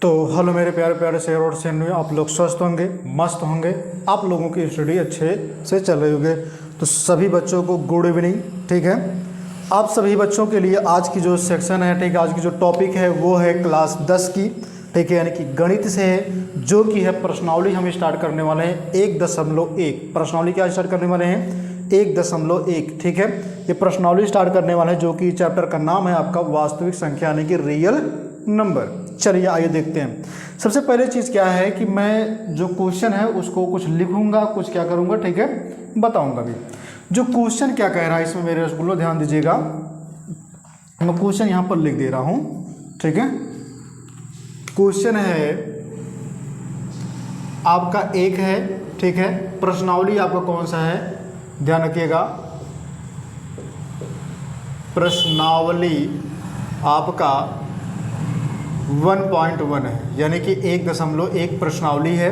तो हेलो मेरे प्यारे प्यारे शेयर और सैंडविच, आप लोग स्वस्थ होंगे, मस्त होंगे, आप लोगों की स्टडी अच्छे से चल रही होगी। तो सभी बच्चों को गुड इवनिंग। ठीक है, आप सभी बच्चों के लिए आज की जो सेक्शन है, ठीक है, आज की जो टॉपिक है वो है क्लास 10 की, ठीक है, यानी कि गणित से है, जो कि है प्रश्नावली। हम स्टार्ट करने वाले हैं 1.1। प्रश्नावली क्या स्टार्ट करने वाले हैं 1.1। ठीक है, ये प्रश्नावली स्टार्ट करने वाला है, जो कि चैप्टर का नाम है आपका वास्तविक संख्या यानी कि रियल नंबर। चलिए आइए देखते हैं। सबसे पहले चीज़ क्या है कि मैं जो क्वेश्चन है उसको कुछ लिखूंगा, कुछ क्या करूंगा, ठीक है, बताऊंगा भी। जो क्वेश्चन क्या कह रहा है इसमें मेरे रसगुल्लो ध्यान दीजिएगा। मैं क्वेश्चन यहाँ पर लिख दे रहा हूँ, ठीक है। क्वेश्चन है आपका एक है, ठीक है। प्रश्नावली आपका कौन सा है, ध्यान रखिएगा। प्रश्नावली आपका 1.1 है, यानी कि 1.1 प्रश्नावली है,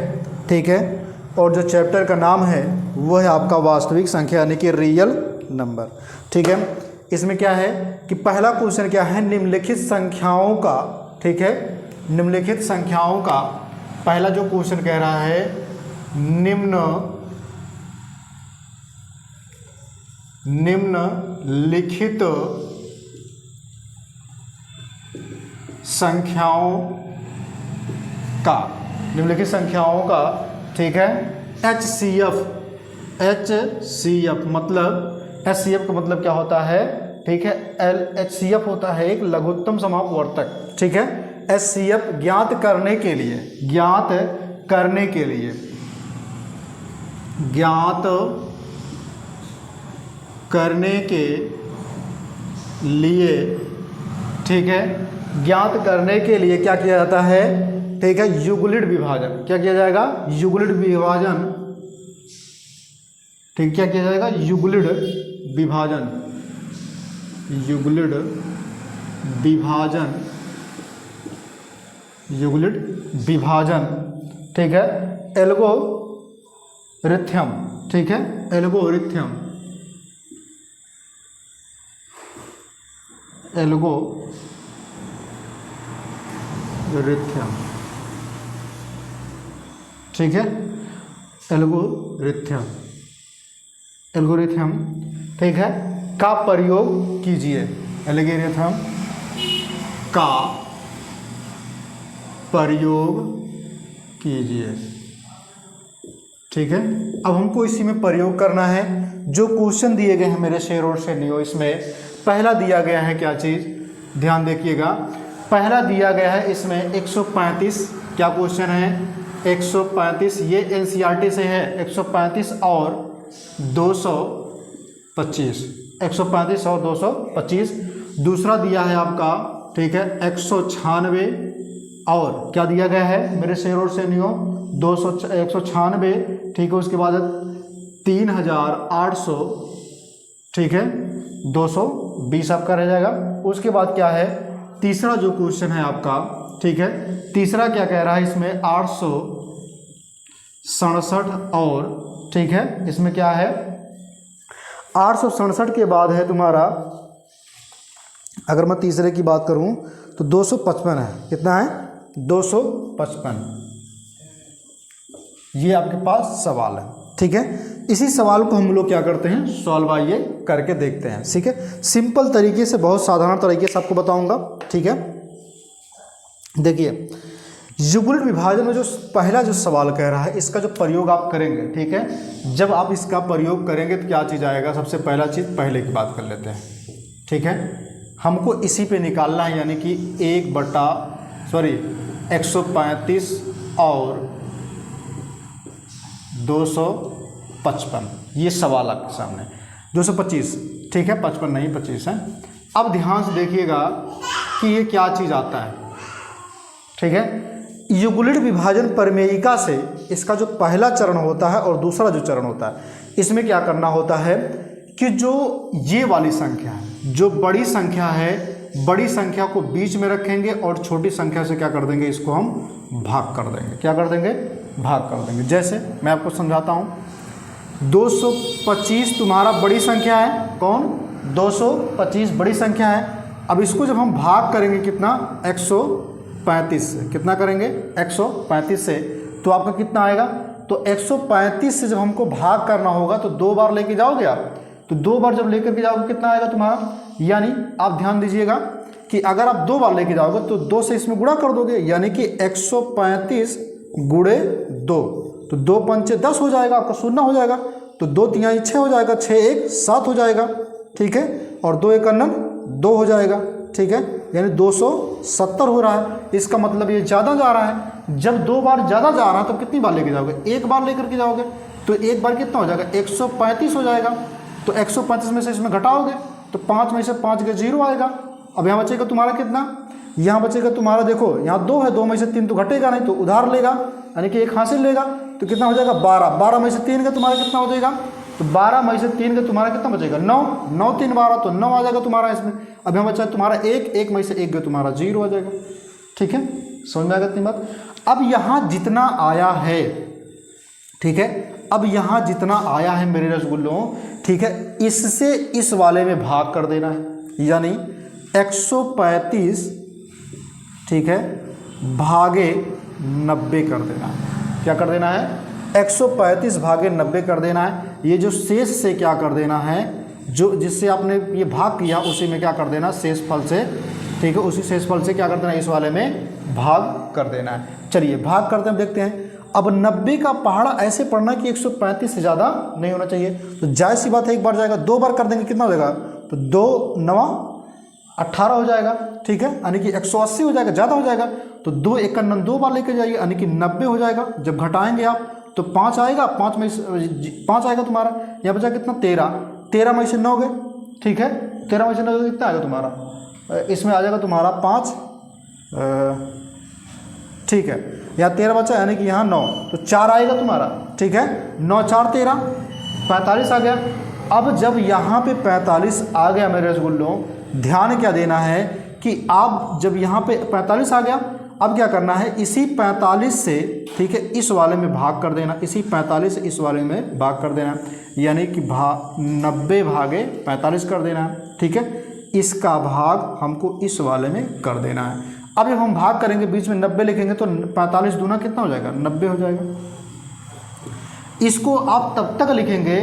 ठीक है। और जो चैप्टर का नाम है वो है आपका वास्तविक संख्या यानी कि रियल नंबर, ठीक है। इसमें क्या है कि पहला क्वेश्चन क्या है, निम्नलिखित संख्याओं का, ठीक है, निम्नलिखित संख्याओं का पहला जो क्वेश्चन कह रहा है, निम्नलिखित संख्याओं का, ठीक है, HCF मतलब HCF का मतलब क्या होता है, ठीक है, HCF होता है एक लघुत्तम समापवर्तक, ठीक है। HCF ज्ञात करने के लिए ठीक है, ज्ञात करने के लिए क्या किया जाता है, ठीक है, युगलिड विभाजन। क्या किया जाएगा, युगलिड विभाजन, ठीक, क्या किया जाएगा, युगलिड विभाजन, ठीक है, एल्गोरिथम, ठीक है, एल्गोरिथम, ठीक है, एल्गोरिथम, ठीक है, का प्रयोग कीजिए, एल्गोरिथम का प्रयोग कीजिए, ठीक है। अब हमको इसी में प्रयोग करना है। जो क्वेश्चन दिए गए हैं मेरे शेर और शेरनियो, इसमें पहला दिया गया है क्या चीज़, ध्यान देखिएगा। पहला दिया गया है इसमें 135। क्या क्वेश्चन है, 135, ये NCERT से है। 135 और 225, 135 और 225। दूसरा दिया है आपका, ठीक है, 196 और क्या दिया गया है मेरे शेर और शेरनियो, 196, ठीक है। उसके बाद 3800, ठीक है, 220 आपका रह जाएगा। उसके बाद क्या है, तीसरा जो क्वेश्चन है आपका, ठीक है, तीसरा क्या कह रहा है इसमें 867 और, ठीक है, इसमें क्या है 867 के बाद है तुम्हारा, अगर मैं तीसरे की बात करूं तो 255 है। कितना है, 255। ये आपके पास सवाल है, ठीक है। इसी सवाल को हम लोग क्या करते हैं, सॉल्व आइए करके देखते हैं, ठीक है। सिंपल तरीके से, बहुत साधारण तरीके से आपको बताऊंगा, ठीक है। देखिए, युगलिड विभाजन में जो पहला जो सवाल कह रहा है, इसका जो प्रयोग आप करेंगे, ठीक है, जब आप इसका प्रयोग करेंगे तो क्या चीज़ आएगा, सबसे पहला चीज़ पहले की बात कर लेते हैं, ठीक है। हमको इसी पे निकालना है, यानी कि 135 और 255, ये सवाल आपके सामने। 225, ठीक है, 55 नहीं 25 है। अब ध्यान से देखिएगा कि ये क्या चीज़ आता है, ठीक है। युगलिड विभाजन प्रमेयिका से इसका जो पहला चरण होता है और दूसरा जो चरण होता है, इसमें क्या करना होता है कि जो ये वाली संख्या है, जो बड़ी संख्या है, बड़ी संख्या को बीच में रखेंगे और छोटी संख्या से क्या कर देंगे, इसको हम भाग कर देंगे। क्या कर देंगे, भाग कर देंगे। जैसे मैं आपको समझाता हूँ, 225 तुम्हारा बड़ी संख्या है, कौन, 225 बड़ी संख्या है। अब इसको जब हम भाग करेंगे कितना, 135 से, कितना करेंगे 135 से, तो आपका कितना आएगा, तो 135 से जब हमको भाग करना होगा तो 2 बार लेके जाओगे आप, तो 2 बार जब लेकर के जाओगे कितना आएगा तुम्हारा, यानी आप ध्यान दीजिएगा कि अगर आप 2 बार लेके जाओगे तो 2 से इसमें गुणा कर दोगे, यानी कि 135 गुणे 2, तो 2 पंचे 10 हो जाएगा, आपका 0 हो जाएगा, तो 2 तिहाई 6 हो जाएगा, 6 1 7 हो जाएगा, ठीक है, और 2 1 2 हो जाएगा, ठीक है, यानी 270 हो रहा है। इसका मतलब ये ज़्यादा जा रहा है। जब 2 बार ज़्यादा जा रहा है तो कितनी बार लेके जाओगे, 1 बार लेकर के जाओगे, तो 1 बार कितना हो जाएगा 135 हो जाएगा, तो 135 में से इसमें घटाओगे तो 5 में से 5 के 0 आएगा। अब यहाँ बचेगा तुम्हारा कितना, यहाँ बचेगा तुम्हारा, देखो यहाँ 2 है, 2 में से 3 तो घटेगा नहीं, तो उधार लेगा, यानी कि 1 हासिल लेगा, तो कितना हो जाएगा 12, 12 में से 3 का तुम्हारा कितना हो जाएगा, तो 12 में से 3 का तुम्हारा कितना बचेगा 9, 9 3 12, तो 9 आ जाएगा तुम्हारा इसमें। अब यहाँ बचा तुम्हारा 1, 1 में से 1 गया तुम्हारा 0 आ जाएगा, ठीक है, समझ में आ गया इतनी बात। अब यहाँ जितना आया है, ठीक है, अब यहाँ जितना आया है मेरे रसगुल्लों, ठीक है, इससे इस वाले में भाग कर देना है, यानी 135, ठीक है, भागे 90 कर देना है। क्या कर देना है, 135 भागे 90 कर देना है। ये जो शेष से क्या कर देना है, जो जिससे आपने ये भाग किया उसी में क्या कर देना, शेष फल से, ठीक है, उसी शेष फल से क्या कर देना, इस वाले में भाग कर देना है। चलिए भाग करते हैं, देखते हैं। अब 90 का पहाड़ा ऐसे पढ़ना कि 135 से ज़्यादा नहीं होना चाहिए, तो जायज़ सी बात है, 1 बार जाएगा, 2 बार कर देंगे कितना हो जाएगा, तो 2 9 18 हो जाएगा, ठीक है, यानी कि 180 हो जाएगा, ज़्यादा हो जाएगा, तो 2 1 2 बार लेके जाइए, यानी कि 90 हो जाएगा। जब घटाएंगे आप तो 5 आएगा, 5 में 5 आएगा तुम्हारा, यहाँ बचा कितना 13, 13 में से 9 गए, ठीक है, 13 में से 9 कितना आएगा तुम्हारा, इसमें आ जाएगा तुम्हारा 5, ठीक है, यहाँ 13 बचा, यानी कि यहाँ 9, तो 4 आएगा तुम्हारा, ठीक है, 9 4 13 45 आ गया। अब जब यहाँ पे 45 आ गया मेरे रसगुल्लों, ध्यान क्या देना है कि आप जब यहाँ पे 45 आ गया, अब क्या करना है, इसी 45 से, ठीक है, इस वाले में भाग कर देना, इसी 45 से इस वाले में भाग कर देना, यानी कि 90 भागे 45 कर देना है, ठीक है, इसका भाग हमको इस वाले में कर देना है। अब जब हम भाग करेंगे बीच में 90 लिखेंगे तो 45 दूना कितना हो जाएगा, 90 हो जाएगा। इसको आप तब तक लिखेंगे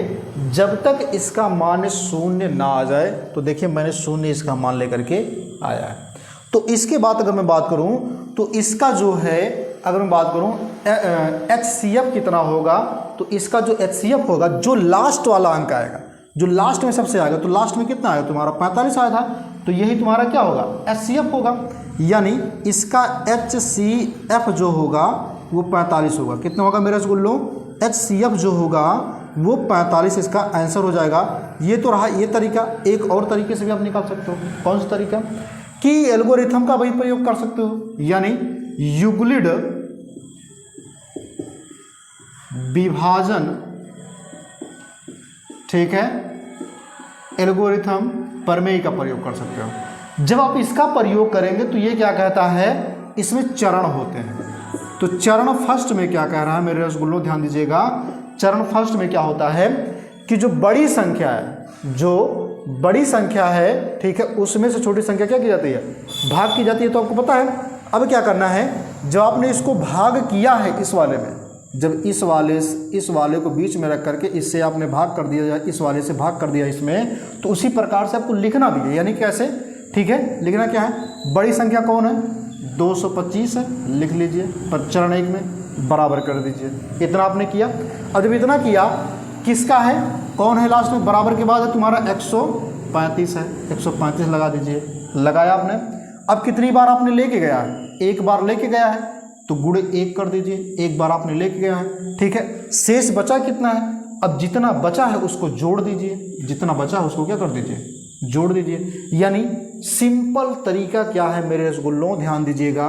जब तक इसका मान 0 ना आ जाए। तो देखिए मैंने 0 इसका मान लेकर के आया है। तो इसके बाद अगर मैं बात करूं तो इसका जो है, अगर मैं बात करूं HCF कितना होगा, तो इसका जो HCF होगा, जो लास्ट वाला अंक आएगा, जो लास्ट में सबसे आएगा, तो लास्ट में कितना आएगा तुम्हारा 45 आया था, तो यही तुम्हारा क्या होगा HCF होगा, यानी इसका HCF जो होगा वो 45 होगा। कितना होगा मेरे रसगुल्लों, HCF जो होगा वो 45 इसका आंसर हो जाएगा। ये तो रहा ये तरीका। एक और तरीके से भी आप निकाल सकते हो। कौन सा तरीका, कि एल्गोरिथम का वही प्रयोग कर सकते हो, यानी यूक्लिड विभाजन, ठीक है, एल्गोरिथम प्रमेय का प्रयोग कर सकते हो। जब आप इसका प्रयोग करेंगे तो ये क्या कहता है, इसमें चरण होते हैं। तो चरण फर्स्ट में क्या कह रहा है मेरे रसगुल्लों, ध्यान दीजिएगा। चरण फर्स्ट में क्या होता है कि जो बड़ी संख्या है, जो बड़ी संख्या है, ठीक है, उसमें से छोटी संख्या क्या की जाती है, भाग की जाती है। तो आपको पता है अब क्या करना है, जब आपने इसको भाग किया है इस वाले में, जब इस वाले को बीच में रख करके इससे आपने भाग कर दिया, इस वाले से भाग कर दिया इसमें, तो उसी प्रकार से आपको लिखना भी है। यानी कैसे, ठीक है, लिखना क्या है, बड़ी संख्या कौन है 225 है, लिख लीजिए, पर चरण 1 में बराबर कर दीजिए। इतना आपने किया। अब जब इतना किया, किसका है, कौन है लास्ट में, बराबर के बाद है तुम्हारा 135 है, 135 लगा दीजिए। लगाया आपने। अब कितनी बार आपने लेके गया है, एक बार लेके गया है, तो गुणे 1 कर दीजिए, एक बार आपने लेके गया है, ठीक है। शेष बचा कितना है, अब जितना बचा है उसको जोड़ दीजिए, जितना बचा है उसको क्या कर दीजिए, जोड़ दीजिए। यानी सिंपल तरीका क्या है मेरे रसगुल्लों, ध्यान दीजिएगा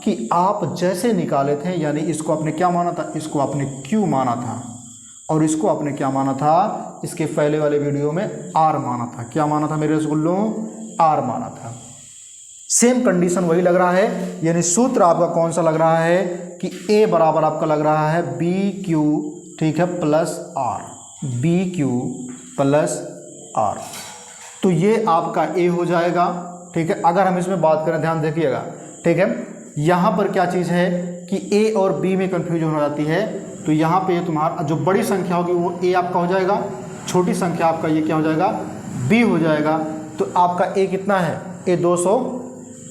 कि आप जैसे निकाले थे, यानी इसको आपने क्या माना था, इसको आपने Q माना था, और इसको आपने क्या माना था, इसके पहले वाले वीडियो में R माना था। क्या माना था मेरे रसगुल्लों, R माना था। सेम कंडीशन वही लग रहा है, यानी सूत्र आपका कौन सा लग रहा है कि A बराबर आपका लग रहा है BQ, ठीक है, plus R, BQ plus R। तो ये आपका A हो जाएगा, ठीक है। अगर हम इसमें बात करें, ध्यान देखिएगा, ठीक है, यहाँ पर क्या चीज़ है कि ए और बी में कन्फ्यूजन हो जाती है, तो यहाँ पे तुम्हारा जो बड़ी संख्या होगी वो ए आपका हो जाएगा, छोटी संख्या आपका ये क्या हो जाएगा, बी हो जाएगा। तो आपका ए कितना है, ए 200,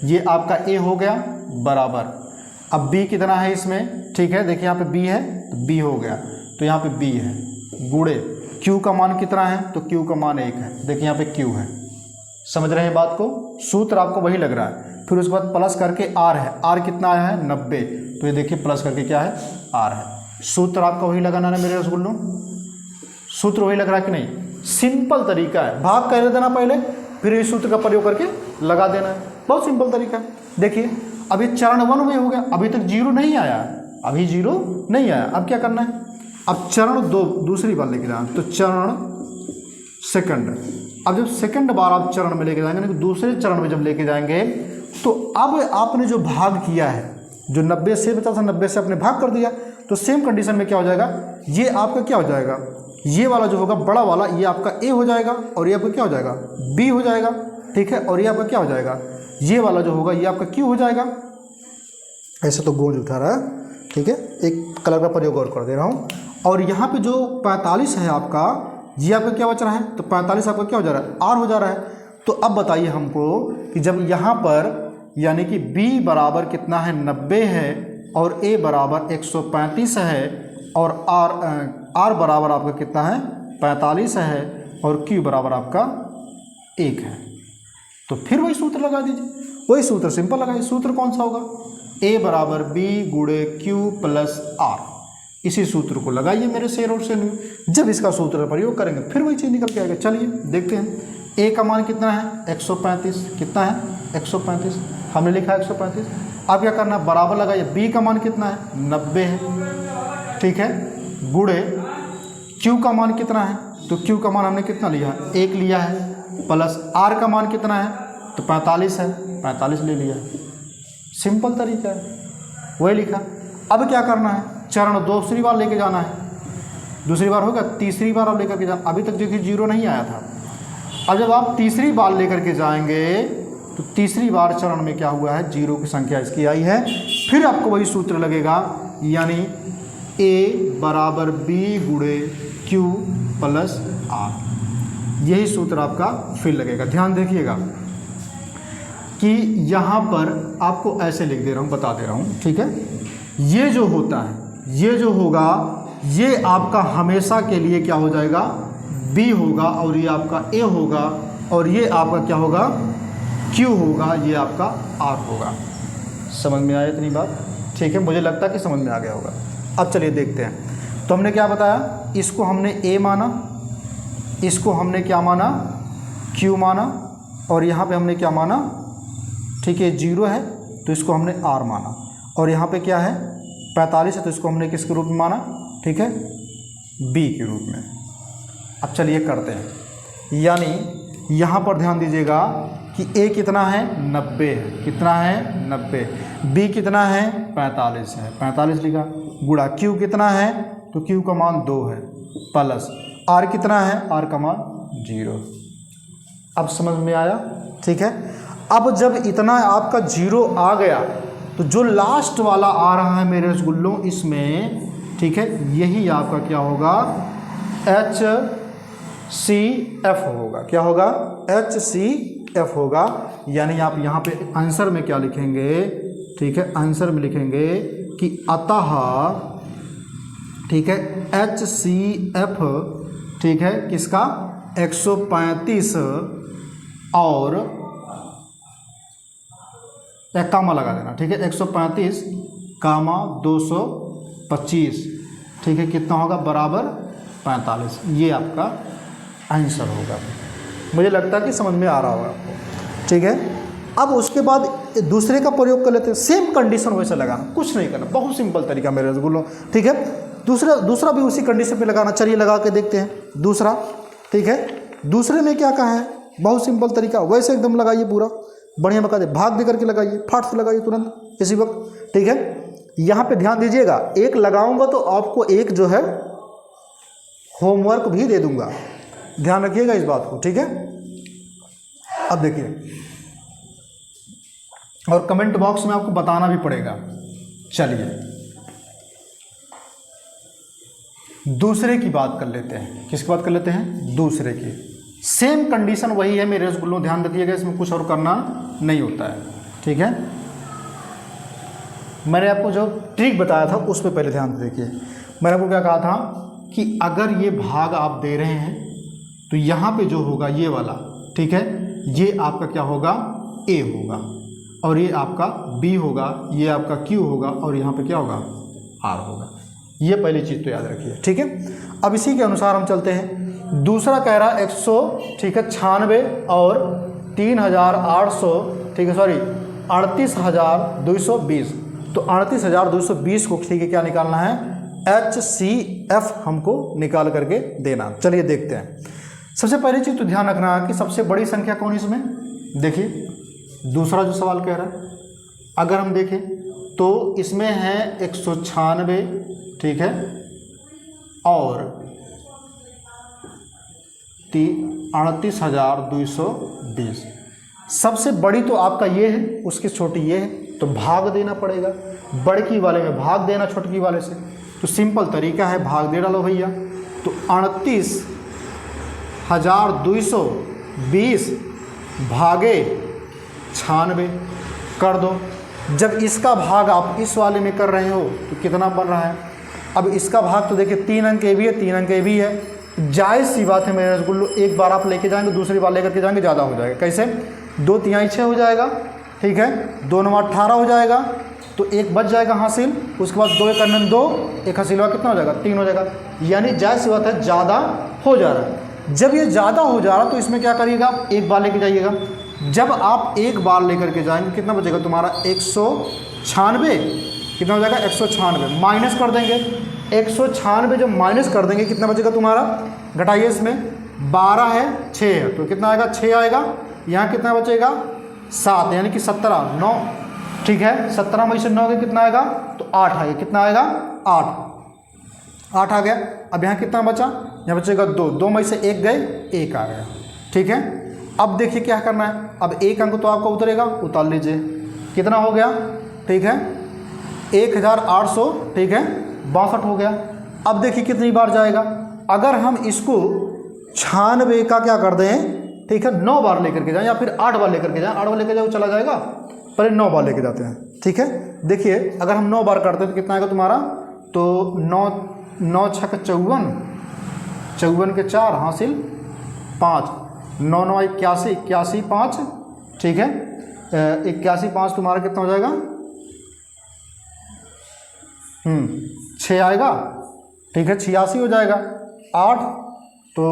ये आपका ए हो गया बराबर। अब बी कितना है इसमें, ठीक है, देखिए यहाँ पे बी है तो बी हो गया, तो यहाँ पे बी है गुणे क्यू का मान कितना है, तो क्यू का मान 1 है, देखिए यहाँ पे क्यू है। समझ रहे हैं बात को, सूत्र आपको वही लग रहा है। फिर उसके बाद प्लस करके आर है, आर कितना आया है 90, तो ये देखिए प्लस करके क्या है आर है। सूत्र आपका वही लगाना है मेरे रसगुल्लों, सूत्र वही लग रहा है कि नहीं। सिंपल तरीका है, भाग कर देना पहले, फिर इस सूत्र का प्रयोग करके लगा देना है, बहुत सिंपल तरीका है। देखिए अभी चरण 1 में हो गया, अभी तक 0 नहीं आया, अभी 0 नहीं आया। अब क्या करना है, अब चरण 2 दूसरी बार लेके जाना, तो चरण सेकंड। अब जब सेकंड बार आप चरण में लेके जाएंगे ना, दूसरे चरण में जब लेके जाएंगे, तो अब आपने जो भाग किया है, जो 90 से बचा था 90 से आपने भाग कर दिया, तो सेम कंडीशन में क्या हो जाएगा, ये आपका क्या हो जाएगा, ये वाला जो होगा बड़ा वाला ये आपका ए हो जाएगा, और ये आपका क्या हो जाएगा बी हो जाएगा, ठीक है, और ये आपका क्या हो जाएगा, ये वाला जो होगा ये आपका क्यू हो जाएगा। ऐसे तो गूंज उठा रहा है, ठीक है, एक कलर का प्रयोग और कर दे रहा हूँ। और यहाँ पे जो 45 है आपका, ये आपका क्या बच रहा है, तो 45 आपका क्या हो जा रहा है, आर हो जा रहा है। तो अब बताइए हमको कि जब यहाँ पर यानी कि b बराबर कितना है 90 है, और a बराबर 135 है, और r बराबर आपका कितना है 45 है, और q बराबर आपका 1 है, तो फिर वही सूत्र लगा दीजिए, वही सूत्र सिंपल लगाइए। सूत्र कौन सा होगा, a बराबर b गुणे q प्लस r, इसी सूत्र को लगाइए मेरे शेर और शेर। जब इसका सूत्र प्रयोग करेंगे फिर वही चीज़ निकल के आएगा। चलिए देखते हैं, a का मान कितना है 135, कितना है 135, हमने लिखा है 135। अब क्या करना है, बराबर लगाइए, b का मान कितना है 90 है, ठीक है, गुणे q का मान कितना है, तो q का मान हमने कितना लिया है 1 लिया है, प्लस r का मान कितना है, तो 45 है, 45 ले लिया है। सिंपल तरीका है, वही लिखा। अब क्या करना है, चरण दूसरी बार लेके जाना है, दूसरी बार होगा, तीसरी बार आप लेकर के जाना। अभी तक देखिए 0 नहीं आया था, अब जब आप तीसरी बार लेकर के जाएंगे, तो तीसरी बार चरण में क्या हुआ है, 0 की संख्या इसकी आई है। फिर आपको वही सूत्र लगेगा, यानी a बराबर b गुणे q प्लस r, यही सूत्र आपका फिर लगेगा। ध्यान देखिएगा कि यहाँ पर आपको ऐसे लिख दे रहा हूँ, बता दे रहा हूँ, ठीक है। ये जो होता है, ये जो होगा, ये आपका हमेशा के लिए क्या हो जाएगा b होगा, और ये आपका a होगा, और ये आपका क्या होगा q होगा, ये आपका r होगा। समझ में आया इतनी बात, ठीक है, मुझे लगता है कि समझ में आ गया होगा। अब चलिए देखते हैं, तो हमने क्या बताया, इसको हमने a माना, इसको हमने क्या माना q माना, और यहाँ पे हमने क्या माना, ठीक है 0 है तो इसको हमने r माना, और यहाँ पे क्या है 45 है तो इसको हमने किसके रूप में माना, ठीक है b के रूप में। अब चलिए करते हैं, यानी यहाँ पर ध्यान दीजिएगा कि a कितना है 90 है, कितना है 90, b कितना है 45 है, 45 लिखा, गुणा q कितना है, तो q का मान 2 है, प्लस r कितना है, r का मान 0। अब समझ में आया, ठीक है। अब जब इतना आपका 0 आ गया, तो जो लास्ट वाला आ रहा है मेरे रसगुल्लों इसमें, ठीक है, यही आपका क्या होगा HCF होगा, क्या होगा HCF होगा। यानी आप यहाँ पे आंसर में क्या लिखेंगे, ठीक है, आंसर में लिखेंगे कि अतः, ठीक है, HCF, ठीक है, किसका 135 और एक कामा लगा देना, ठीक है, 135 कामा 225, ठीक है, कितना होगा बराबर 45, ये आपका आंसर होगा। मुझे लगता है कि समझ में आ रहा होगा आपको, ठीक है। अब उसके बाद दूसरे का प्रयोग कर लेते हैं, सेम कंडीशन वैसे लगाना, कुछ नहीं करना, बहुत सिंपल तरीका मेरे रसगुल्लों, ठीक है। दूसरा भी उसी कंडीशन पे लगाना, चलिए लगा के देखते हैं दूसरा, ठीक है। दूसरे में क्या कहा है, बहुत सिंपल तरीका, वैसे एकदम लगाइए, पूरा बढ़िया बता दे, भाग दे करके लगाइए, फाट से लगाइए तुरंत इसी वक्त, ठीक है। यहाँ पे ध्यान दीजिएगा, एक लगाऊंगा तो आपको एक जो है होमवर्क भी दे दूंगा, ध्यान रखिएगा इस बात को, ठीक है। अब देखिए और कमेंट बॉक्स में आपको बताना भी पड़ेगा। चलिए दूसरे की बात कर लेते हैं। किसकी बात कर लेते हैं? दूसरे की। सेम कंडीशन वही है मेरे रसगुल्लों, ध्यान रखिएगा, इसमें कुछ और करना नहीं होता है, ठीक है। मैंने आपको जो ट्रिक बताया था उस पर पहले ध्यान देखिए। मैंने आपको क्या कहा था कि अगर ये भाग आप दे रहे हैं तो यहाँ पे जो होगा ये वाला, ठीक है, ये आपका क्या होगा? A होगा, और ये आपका B होगा, ये आपका Q होगा, और यहाँ पे क्या होगा? R होगा। ये पहली चीज़ तो याद रखिए, ठीक है। अब इसी के अनुसार हम चलते हैं। दूसरा कह रहा है 196 और 3800, ठीक है, सॉरी 38,220। तो 38,220 को, ठीक है, क्या निकालना है? HCF हमको निकाल करके देना। चलिए देखते हैं। सबसे पहली चीज़ तो ध्यान रखना है कि सबसे बड़ी संख्या कौन इसमें? देखिए दूसरा जो सवाल कह रहा है, अगर हम देखें तो इसमें है 196, ठीक है, और 38,220। सबसे बड़ी तो आपका ये है, उसकी छोटी ये है, तो भाग देना पड़ेगा। बड़की वाले में भाग देना छोटकी वाले से, तो सिंपल तरीका है, भाग दे डालो भैया। तो 38,220 भागे 96 कर दो। जब इसका भाग आप इस वाले में कर रहे हो तो कितना बन रहा है? अब इसका भाग तो देखिए 3 अंक ए भी है, 3 अंक ए भी है। जायज़ सी बात है मेरे रसगुल्लो, एक बार आप लेके जाएंगे, दूसरी बार लेकर के जाएंगे, ज़्यादा हो जाएगा। कैसे? 2 तिहाई 6 हो जाएगा, ठीक है, 2 9 18 हो जाएगा, तो एक बच जाएगा हासिल। उसके बाद 2 1 अनन 2, एक हासिलवा कितना हो जाएगा? 3 हो जाएगा। यानी जायज़ सी बात है, ज़्यादा हो जा रहा है। जब ये ज़्यादा हो जा रहा है तो इसमें क्या करिएगा? आप एक बार लेके जाइएगा। जब आप एक बार लेकर के जाएंगे कितना बचेगा तुम्हारा? 196, कितना हो जाएगा? 196 माइनस कर देंगे। 196 जब माइनस कर देंगे कितना बचेगा तुम्हारा? घटाइए, इसमें 12 है, 6 है, तो कितना आएगा? 6 आएगा। यहाँ कितना बचेगा? 7, यानी कि 17, 9, ठीक है। 17 में से 9 के कितना आएगा? तो 8 आएगा। कितना आएगा? 8 आ गया। अब यहाँ कितना बचा? यहाँ बचेगा 2, 2 में से 1 गए, 1 आ गया, ठीक है। अब देखिए क्या करना है। अब एक अंक तो आपका उतरेगा, उतार लीजिए, कितना हो गया? ठीक है, 1800, ठीक है, 62 हो गया। अब देखिए कितनी बार जाएगा। अगर हम इसको 96 का क्या कर दें, ठीक है, 9 बार लेकर के जाएं या फिर 8 बार लेकर के जाएं। 8 बार लेकर जाओ चला जाएगा, पहले 9 बार लेके जाते हैं, ठीक है। देखिए अगर हम 9 बार करते हैं तो कितना आएगा तुम्हारा? तो 9 9 6 54, 54 के 4 हासिल 5, 9 9 81, 81 5, ठीक है, 81 5 तुम्हारा कितना हो जाएगा? 6 आएगा, ठीक है, 86 हो जाएगा। 8 तो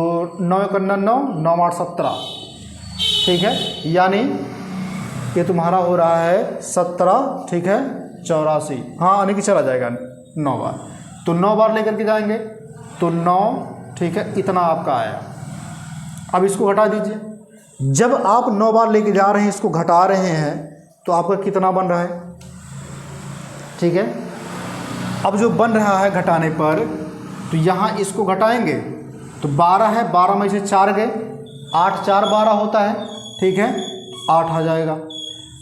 9 1 9, 9 8 17, ठीक है, यानी ये तुम्हारा हो रहा है 17, ठीक है, 84। हाँ, यानी कि चला जाएगा 9 बार। तो 9 बार लेकर के जाएंगे तो 9, ठीक है, इतना आपका आया। अब इसको घटा दीजिए। जब आप 9 बार लेके जा रहे हैं, इसको घटा रहे हैं, तो आपका कितना बन रहा है? ठीक है, अब जो बन रहा है घटाने पर, तो यहाँ इसको घटाएंगे तो 12 है, 12 में से 4 गए, 8 4 12 होता है, ठीक है, 8 आ जाएगा।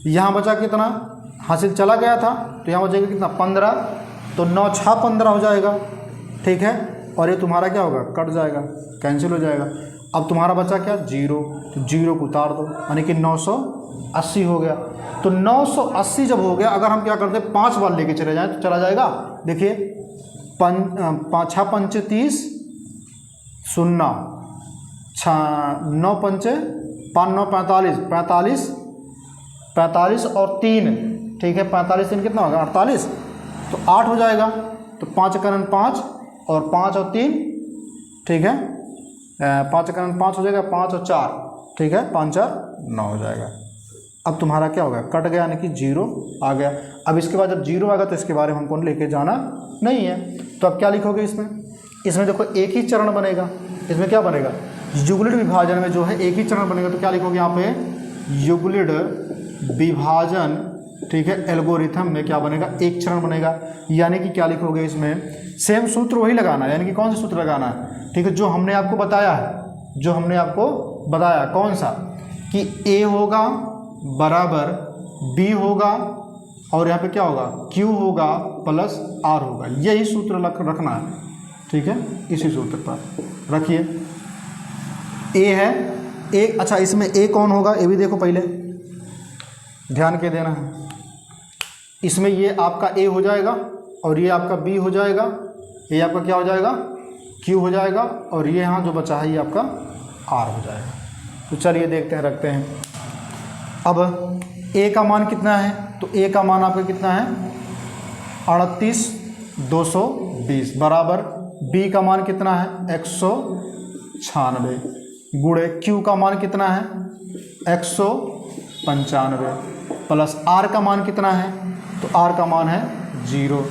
यहाँ बचा कितना? हासिल चला गया था, तो यहाँ बचेगा कितना? 15, तो 9 6 15 हो जाएगा, ठीक है, और ये तुम्हारा क्या होगा? कट जाएगा, कैंसिल हो जाएगा। अब तुम्हारा बचा क्या? 0, तो 0 को उतार दो, यानी कि 980 हो गया। तो 980 जब हो गया, अगर हम क्या करते हैं 5 बार लेके चले जाएं तो चला जाएगा। देखिए 5 6 5 30 0, 9 5 5 9 45, 45 और 3, ठीक है, 45 3 कितना होगा? 48, तो 8 हो जाएगा। तो 5 करण 5 और 5 और 3, ठीक है, 5 करण 5 हो जाएगा, 5 और 4, ठीक है, 5 4 9 हो जाएगा। अब तुम्हारा क्या होगा? कट गया, यानी कि 0 आ गया। अब इसके बाद जब 0 आएगा तो इसके बारे में हमको लेके जाना नहीं है। तो अब क्या लिखोगे इसमें? इसमें देखो एक ही चरण बनेगा। इसमें क्या बनेगा? युगलिड विभाजन में जो है एक ही चरण बनेगा। तो क्या लिखोगे यहाँ पे? युगलिड विभाजन, ठीक है, एल्गोरिथम में क्या बनेगा? एक चरण बनेगा। यानी कि क्या लिखोगे इसमें? सेम सूत्र वही लगाना है। यानी कि कौन सा सूत्र लगाना है? ठीक है, जो हमने आपको बताया है, जो हमने आपको बताया, कौन सा? कि a होगा बराबर बी होगा और यहाँ पे क्या होगा, क्यू होगा प्लस आर होगा। यही सूत्र रखना है, ठीक है, इसी सूत्र पर रखिए। ए है, ए, अच्छा इसमें ए कौन होगा ये भी देखो, पहले ध्यान के देना है। इसमें ये आपका ए हो जाएगा और ये आपका बी हो जाएगा, ये आपका क्या हो जाएगा, क्यू हो जाएगा, और ये यहाँ जो बचा है ये आपका आर हो जाएगा। तो चलिए देखते हैं, रखते हैं। अब ए का मान कितना है, तो ए का मान आपका कितना है 38,220 बराबर बी का मान कितना है 196 गुणे क्यू का मान कितना है 195 प्लस आर का मान कितना है, तो आर का मान है 0।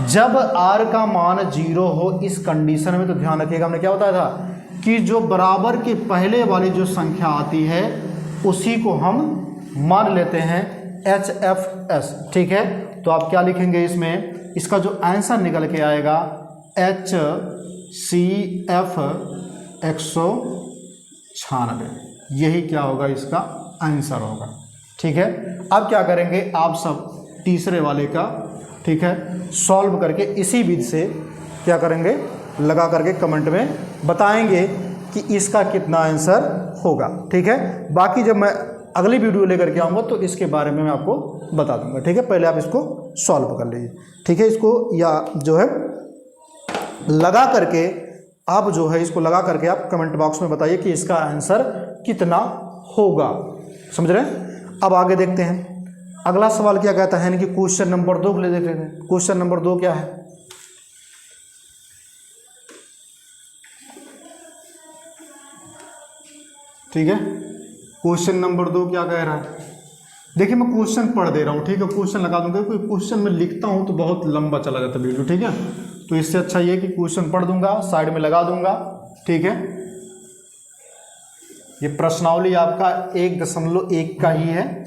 जब आर का मान 0 हो इस कंडीशन में, तो ध्यान रखिएगा हमने क्या बताया था कि जो बराबर के पहले वाली जो संख्या आती है उसी को हम मान लेते हैं HFS, ठीक है। तो आप क्या लिखेंगे इसमें, इसका जो आंसर निकल के आएगा HCF 196, यही क्या होगा इसका आंसर होगा, ठीक है। अब क्या करेंगे आप सब तीसरे वाले का, ठीक है, सॉल्व करके इसी विधि से क्या करेंगे, लगा करके कमेंट में बताएंगे कि इसका कितना आंसर होगा, ठीक है। बाकी जब मैं अगली वीडियो लेकर के आऊँगा तो इसके बारे में मैं आपको बता दूंगा, ठीक है। पहले आप इसको सॉल्व कर लीजिए, ठीक है। इसको या जो है लगा करके आप जो है इसको लगा करके आप कमेंट बॉक्स में बताइए कि इसका आंसर कितना होगा, समझ रहे हैं। अब आगे देखते हैं अगला सवाल क्या कहता है, कि क्वेश्चन नंबर 2 को ले देख लेते हैं। क्वेश्चन नंबर 2 क्या है, ठीक है। क्वेश्चन नंबर 2 क्या कह रहा है, देखिए मैं क्वेश्चन पढ़ दे रहा हूँ, ठीक है। क्वेश्चन लगा दूंगा, कोई क्वेश्चन में लिखता हूँ तो बहुत लंबा चला जाता है वीडियो, ठीक है। तो इससे अच्छा ये कि क्वेश्चन पढ़ दूंगा, साइड में लगा दूंगा, ठीक है। ये प्रश्नावली आपका 1.1 का ही है,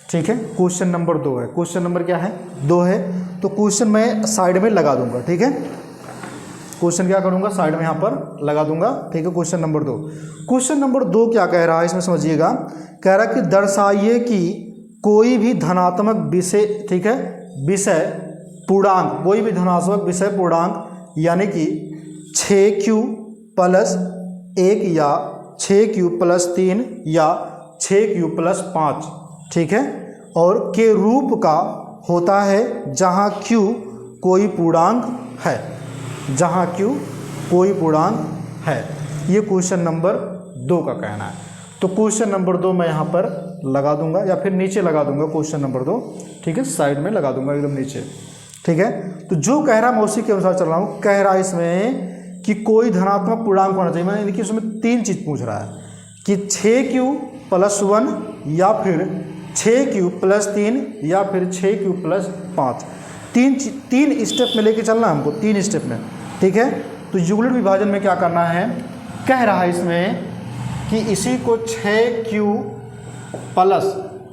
ठीक है। क्वेश्चन नंबर 2 है, क्वेश्चन नंबर क्या है 2 है, तो क्वेश्चन मैं साइड में लगा दूंगा, ठीक है। क्वेश्चन क्या करूंगा, साइड में यहाँ पर लगा दूंगा, ठीक है। क्वेश्चन नंबर 2, क्वेश्चन नंबर 2 क्या कह रहा है इसमें समझिएगा, कह रहा है कि दर्शाइए कि कोई भी धनात्मक विषय, ठीक है, विषय पूर्णांक, कोई भी धनात्मक विषय पूर्णांक यानी कि 6Q + 1 या 6Q + 3 या 6Q + 5, ठीक है, और के रूप का होता है जहाँ Q कोई पूर्णांक है, जहाँ Q कोई पूर्णांक है। ये क्वेश्चन नंबर 2 का कहना है। तो क्वेश्चन नंबर 2 मैं यहाँ पर लगा दूंगा या फिर नीचे लगा दूंगा क्वेश्चन नंबर 2, ठीक है, साइड में लगा दूंगा एकदम नीचे, ठीक है। तो जो कह रहा है मैं उसी के अनुसार चल रहा हूँ। कह रहा है इसमें कि कोई धनात्मक पूर्णांक होना चाहिए, यानी कि उसमें 3 चीज़ पूछ रहा है कि 6Q + 1 या फिर 6Q + 3 या फिर 6Q + 5। 3 स्टेप में लेके चलना है हमको, 3 स्टेप में, ठीक है। तो युगल विभाजन में क्या करना है, कह रहा है इसमें कि इसी को 6Q प्लस,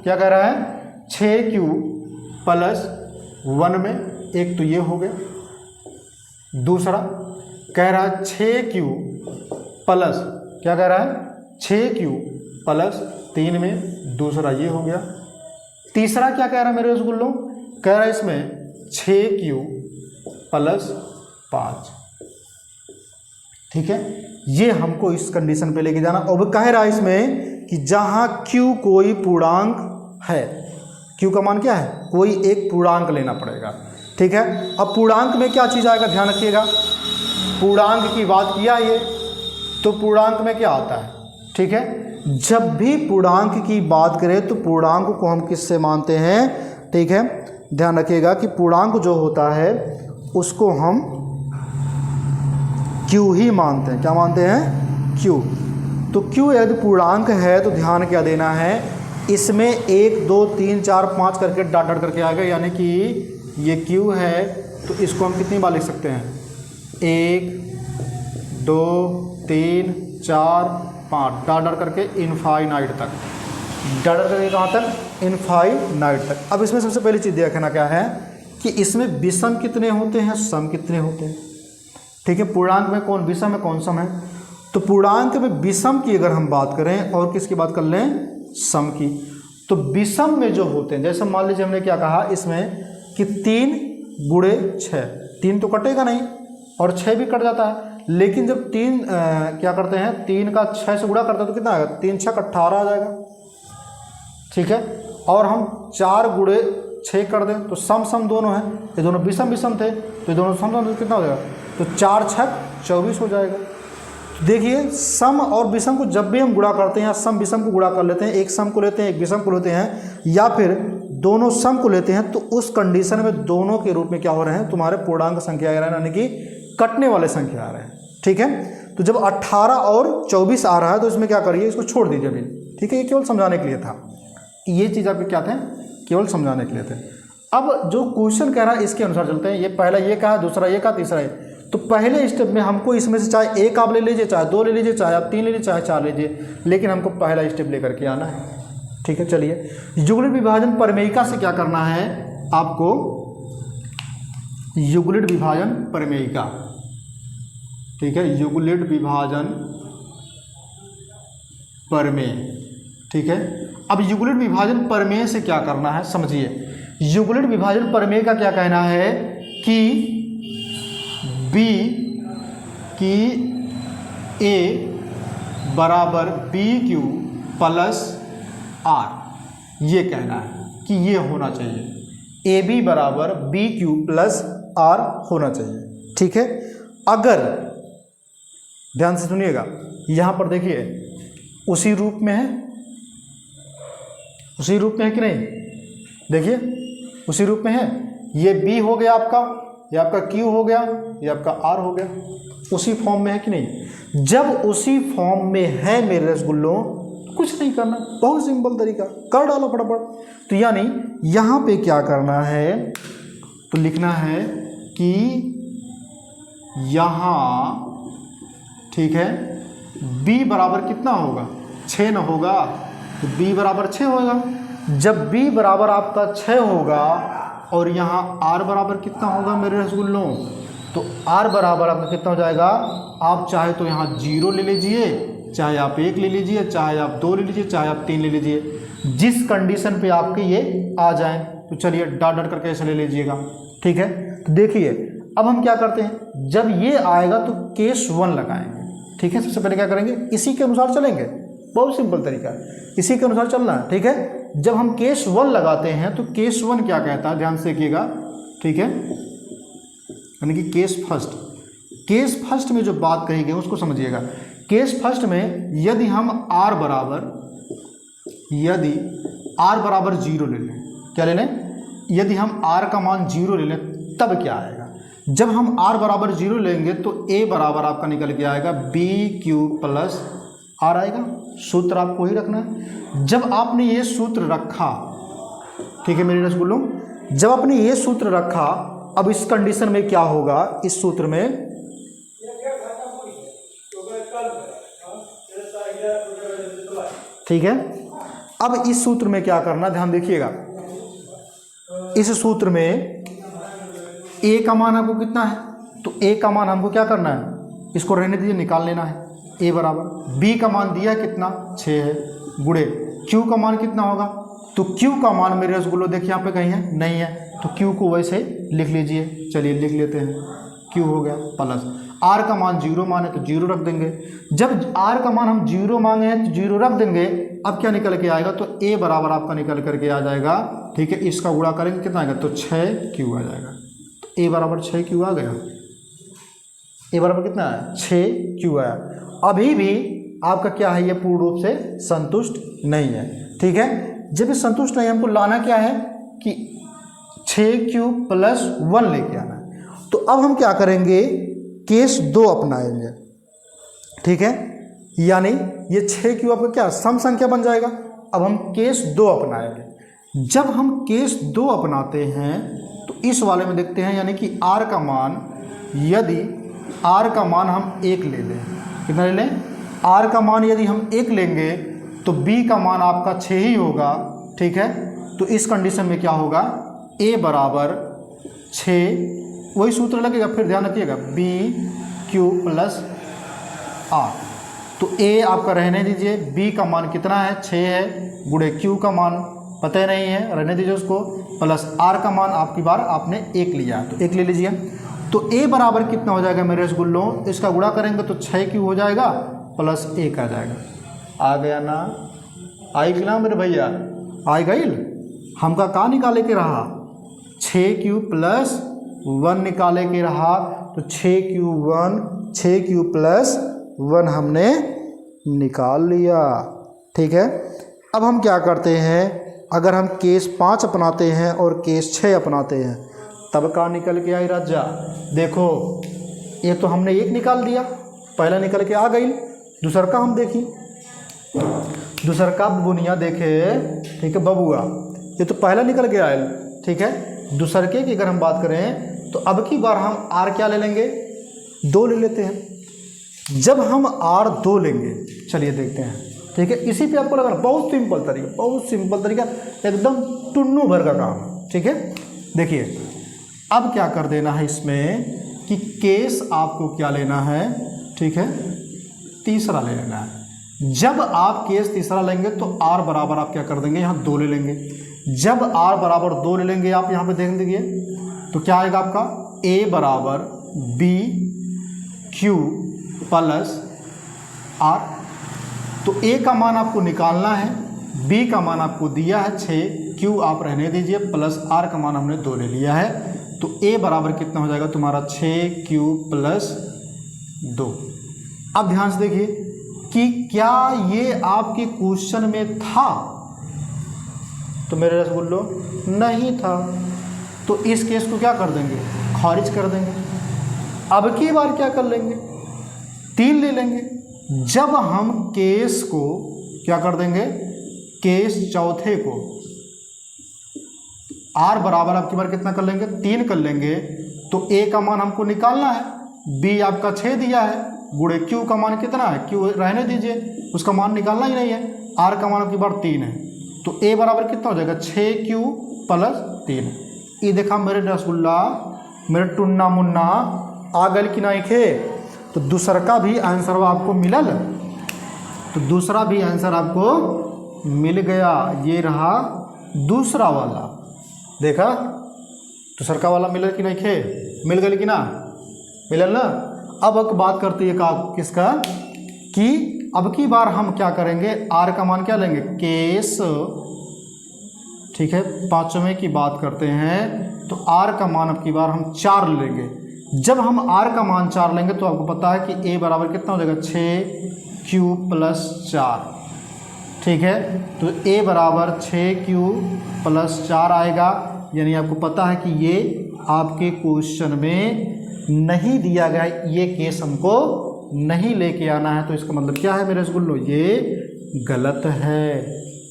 क्या कह रहा है 6Q + 1 में, एक तो ये हो गया, दूसरा कह रहा है 6Q प्लस, क्या कह रहा है 6Q + 3 में, दूसरा ये हो गया, तीसरा क्या कह रहा है मेरे रसगुल्लों, कह रहा है इसमें 6Q + 5, ठीक है। ये हमको इस कंडीशन पे लेके जाना। और कह रहा है इसमें कि जहाँ Q कोई पूर्णांक है, Q का मान क्या है, कोई एक पूर्णांक लेना पड़ेगा, ठीक है। अब पूर्णांक में क्या चीज़ आएगा, ध्यान रखिएगा, पूर्णांक की बात किया ये, तो पूर्णांक में क्या आता है, ठीक है। जब भी पूर्णांक की बात करें तो पूर्णांक को हम किससे मानते हैं, ठीक है। ध्यान रखिएगा कि पूर्णांक जो होता है उसको हम Q ही मानते हैं, क्या मानते हैं, Q। तो Q यदि पूर्णांक है तो ध्यान क्या देना है, इसमें 1 2 3 4 5 करके डॉट डॉट करके आएगा, यानी कि ये Q है तो इसको हम कितनी बार लिख सकते हैं, 1 2 3 4 5 डॉट डॉट करके इनफाइनाइट तक, डॉट डॉट करके कहाँ तक, इनफाइनाइट तक। अब इसमें सबसे पहली चीज़ देखना क्या है कि इसमें विषम कितने होते हैं, सम कितने होते हैं, ठीक है। पूर्णांक में कौन विषम है कौन सम है, तो पूर्णांक में विषम की अगर हम बात करें और किसकी बात कर लें, सम की, तो विषम में जो होते हैं, जैसे मान लीजिए हमने क्या कहा इसमें कि 3 गुणे 6, 3 तो कटेगा नहीं और 6 भी कट जाता है, लेकिन जब 3 क्या करते हैं 3 का 6 से गुणा करते हैं तो कितना आएगा, 3 6 18 आ जाएगा, ठीक है। और हम 4 गुणे 6 कर दें तो सम सम दोनों हैं, ये दोनों विषम विषम थे तो ये दोनों सम सम, तो कितना हो जाएगा, तो 4 6 24 हो जाएगा। देखिए सम और विषम को जब भी हम गुणा करते हैं या सम विषम को गुणा कर लेते हैं, एक सम को लेते हैं एक विषम को लेते हैं, या फिर दोनों सम को लेते हैं, तो उस कंडीशन में दोनों के रूप में क्या हो रहे हैं, तुम्हारे पूर्णांक संख्या आ रहे हैं, यानी कि कटने वाले संख्या आ रहे हैं, ठीक है। तो जब 18 और 24 आ रहा है तो इसमें क्या करिए, इसको छोड़ दीजिए अभी, ठीक है। ये केवल समझाने के लिए था, ये चीज़ आपके क्या थे, केवल समझाने के लिए थे। अब जो क्वेश्चन कह रहा है इसके अनुसार चलते हैं। ये पहला ये कहा, दूसरा ये कहा, तीसरा ये। तो पहले स्टेप में हमको इसमें से चाहे एक आप ले लीजिए, चाहे 2 ले लीजिए, चाहे आप 3 ले लीजिए, चाहे 4 लीजिए, लेकिन हमको पहला स्टेप लेकर के आना है, ठीक है। चलिए, युगलित विभाजन प्रमेयिका से क्या करना है आपको, युगलित विभाजन प्रमेयिका, ठीक है, युगलित विभाजन प्रमेय, ठीक है। अब युगलित विभाजन प्रमेय से क्या करना है समझिए। युगलित विभाजन प्रमेय का क्या कहना है कि b की a बराबर बी क्यू प्लस आर, ये कहना है कि ये होना चाहिए, ए बी बराबर बी क्यू प्लस आर होना चाहिए, ठीक है। अगर ध्यान से सुनिएगा, यहाँ पर देखिए उसी रूप में है, उसी रूप में है कि नहीं, देखिए उसी रूप में है, ये b हो गया आपका, ये आपका q हो गया, ये आपका r हो गया, उसी फॉर्म में है कि नहीं। जब उसी फॉर्म में है मेरे रसगुल्लों, कुछ नहीं करना, बहुत सिंपल तरीका, कर डालो फटाफट। तो यानी यहाँ पे क्या करना है, तो लिखना है कि यहाँ, ठीक है, b बराबर कितना होगा, 6 न होगा, तो b बराबर 6 होगा। जब b बराबर आपका 6 होगा और यहाँ r बराबर कितना होगा मेरे रसगुल्लों, तो r बराबर आपका कितना हो जाएगा, आप चाहे तो यहाँ 0 ले लीजिए, चाहे आप 1 ले लीजिए, चाहे आप 2 ले लीजिए, चाहे आप 3 ले लीजिए, जिस कंडीशन पे आपके ये आ जाएं। तो चलिए डॉट डॉट करके ऐसे ले लीजिएगा, ठीक है। तो देखिए अब हम क्या करते हैं, जब ये आएगा तो केस 1 लगाएंगे, ठीक है। सबसे पहले क्या करेंगे, इसी के अनुसार चलेंगे, बहुत सिंपल तरीका है, इसी के अनुसार चलना है, ठीक है। जब हम केस 1 लगाते हैं तो केस 1 क्या कहता है, ध्यान से देखिएगा, ठीक है, यानी कि केस फर्स्ट, केस फर्स्ट में जो बात कही गई उसको समझिएगा। केस फर्स्ट में यदि हम r बराबर 0 ले लें, क्या ले लें, यदि हम r का मान 0 ले लें तब क्या आएगा, जब हम r बराबर 0 लेंगे तो a बराबर आपका निकल के आएगा बी क्यू प्लस आर आएगा। सूत्र आपको ही रखना है। जब आपने ये सूत्र रखा, ठीक है मेरे रसगुल्लों, जब आपने ये सूत्र रखा, अब इस कंडीशन में क्या होगा, इस सूत्र में, ठीक है। अब इस सूत्र में क्या करना, ध्यान देखिएगा, इस सूत्र में a का मान आपको कितना है, तो a का मान हमको क्या करना है, इसको रहने दीजिए, निकाल लेना है। a बराबर b का मान दिया कितना 6 है, गुणे q का मान कितना होगा, तो q का मान मेरे रसगुल्लो देखिए यहाँ पे कहीं है, नहीं है, तो q को वैसे लिख लीजिए, चलिए लिख लेते हैं, q हो गया प्लस r का मान 0 मान है तो 0 रख देंगे। जब r का मान हम 0 मांगे हैं तो 0 रख देंगे। अब क्या निकल के आएगा, तो a बराबर आपका निकल करके आ जाएगा, ठीक है। इसका गुणा करेंगे कितना आएगा, तो 6q आ जाएगा, तो a बराबर 6q आ गया, a बराबर कितना है 6q आया। अभी भी आपका क्या है, ये पूर्ण रूप से संतुष्ट नहीं है, ठीक है। जब ये संतुष्ट नहीं है, हमको लाना क्या है कि 6q प्लस 1 लेके आना है। तो अब हम क्या करेंगे, केस 2 अपनाएंगे, ठीक है, यानी ये 6q आपका क्या सम संख्या बन जाएगा। अब हम केस 2 अपनाएंगे। जब हम केस 2 अपनाते हैं तो इस वाले में देखते हैं, यानी कि r का मान, यदि r का मान हम 1 ले लें, कितना ले लें, r का मान यदि हम 1 लेंगे तो b का मान आपका 6 ही होगा, ठीक है। तो इस कंडीशन में क्या होगा, a बराबर 6, वही सूत्र लगेगा, फिर ध्यान रखिएगा, बी क्यू प्लस आर। तो a आपका रहने दीजिए, b का मान कितना है 6 है, गुणे q का मान पता ही नहीं है, रहने दीजिए उसको, प्लस आर का मान आपकी बार आपने 1 लिया तो 1 ले लीजिए। तो ए बराबर कितना हो जाएगा मेरे रसगुल्लों, इसका गुणा करेंगे तो 6 क्यूब हो जाएगा प्लस 1 आ जाएगा। आ गया ना, आई कि ना मेरे भैया, आई गई। हमका का निकाले के रहा 6 क्यूब प्लस 1 निकाले के रहा, तो 6 क्यूब 1, 6 क्यूब प्लस 1 हमने निकाल लिया। ठीक है, अब हम क्या करते हैं, अगर हम केस 5 अपनाते हैं और केस 6 अपनाते हैं तब का निकल के आई राजा। देखो ये तो हमने 1 निकाल दिया, पहला निकल के आ गई, दूसर का हम देखी, दूसर का बुनिया देखे। ठीक है बबुआ, ये तो पहला निकल के आयल। ठीक है, दूसर के की अगर हम बात करें तो अब की बार हम आर क्या ले लेंगे, 2 ले लेते हैं। जब हम आर 2 लेंगे, चलिए देखते हैं। ठीक है, इसी पे आपको लगाना, बहुत सिंपल तरीका, बहुत सिंपल तरीका, एकदम टुन्नू भर का काम। ठीक है, देखिए अब क्या कर देना है इसमें कि केस आपको क्या लेना है, ठीक है, तीसरा ले लेना है। जब आप केस तीसरा लेंगे तो आर बराबर आप क्या कर देंगे, यहाँ 2 ले लेंगे। जब आर बराबर 2 ले लेंगे आप यहाँ पे देख लीजिए, तो क्या आएगा आपका ए बराबर बी क्यू प्लस आर। तो ए का मान आपको निकालना है, बी का मान आपको दिया है 6, क्यू आप रहने दीजिए, प्लस आर का मान हमने 2 ले लिया है। तो ए बराबर कितना हो जाएगा तुम्हारा 6 क्यू प्लस 2। अब ध्यान से देखिए कि क्या ये आपके क्वेश्चन में था, तो मेरे रसगुल्लो नहीं था, तो इस केस को क्या कर देंगे, खारिज कर देंगे। अब की बार क्या कर लेंगे, 3 ले लेंगे। जब हम केस को क्या कर देंगे, केस चौथे को आर बराबर आपकी बार कितना कर लेंगे, 3 कर लेंगे। तो ए का मान हमको निकालना है, बी आपका 6 दिया है, गुणे क्यू का मान कितना है, क्यू रहने दीजिए, उसका मान निकालना ही नहीं है, आर का मान आपकी बार 3 है। तो ए बराबर कितना हो जाएगा, 6 क्यू प्लस 3। ये देखा मेरे रसगुल्ला, मेरे टुन्ना मुन्ना आ गल कि नहीं खे। तो दूसरा का भी आंसर आपको मिलल, तो दूसरा भी आंसर आपको मिल गया। ये रहा दूसरा वाला, देखा दूसरा का वाला मिलल कि नहीं खे, मिल गई कि ना, मिलल ना। अब बात करते हैं का किसका, कि अब की बार हम क्या करेंगे, आर का मान क्या लेंगे, केस, ठीक है, 5वें की बात करते हैं, तो आर का मान अब की बार हम 4 लेंगे। जब हम आर का मान 4 लेंगे तो आपको पता है कि ए बराबर कितना हो जाएगा, 6 क्यू प्लस 4। ठीक है, तो ए बराबर 6 क्यू प्लस 4 आएगा। यानी आपको पता है कि ये आपके क्वेश्चन में नहीं दिया गया, ये केस हमको नहीं लेके आना है। तो इसका मतलब क्या है मेरे रसगुल्लो, ये गलत है।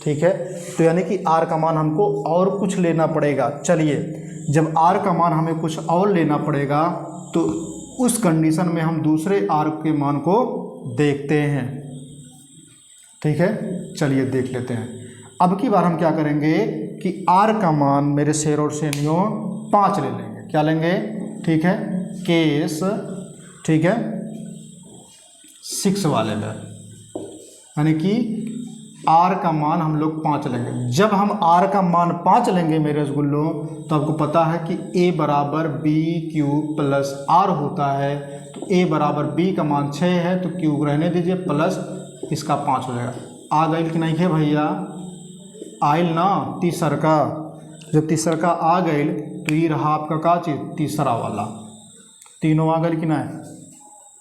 ठीक है, तो यानी कि आर का मान हमको और कुछ लेना पड़ेगा। चलिए, जब आर का मान हमें कुछ और लेना पड़ेगा तो उस कंडीशन में हम दूसरे आर के मान को देखते हैं। ठीक है, चलिए देख लेते हैं। अब की बार हम क्या करेंगे कि आर का मान मेरे शेर और शेनियों 5 ले लेंगे। क्या लेंगे, ठीक है, केस, ठीक है, 6 वाले में, यानी कि आर का मान हम लोग 5 लेंगे। जब हम आर का मान 5 लेंगे मेरे रसगुल्लों, तो आपको पता है कि ए बराबर बी क्यू प्लस आर होता है। तो ए बराबर बी का मान 6 है, तो क्यू रहने दीजिए, प्लस इसका 5 हो जाएगा। आ गई कि नहीं है भैया, आयल ना तीसर का। जब तीसर का आ गई तो ये रहा आपका का चीज़, तीसरा वाला। तीनों आ गए कि नहीं,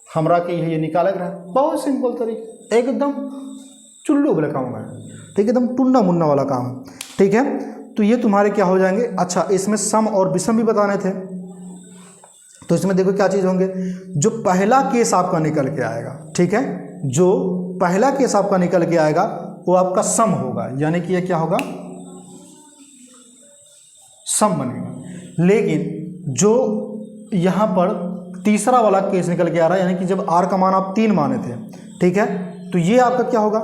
हमरा के ये निकाले रहा। बहुत सिंपल तरीका, एकदम चुल्लू वाला काम है। ठीक है, एकदम टुन्ना मुन्ना वाला काम है। ठीक है, तो ये तुम्हारे क्या हो जाएंगे। अच्छा, इसमें सम और विषम भी बताने थे, तो इसमें देखो क्या चीज़ होंगे। जो पहला केस आपका निकल के आएगा, ठीक है, जो पहला केस आपका निकल के आएगा वो आपका सम होगा, यानी कि ये क्या होगा, सम बनेगा। लेकिन जो यहाँ पर तीसरा वाला केस निकल के आ रहा है, यानी कि जब आर का मान आप 3 माने थे, ठीक है, तो ये आपका क्या होगा,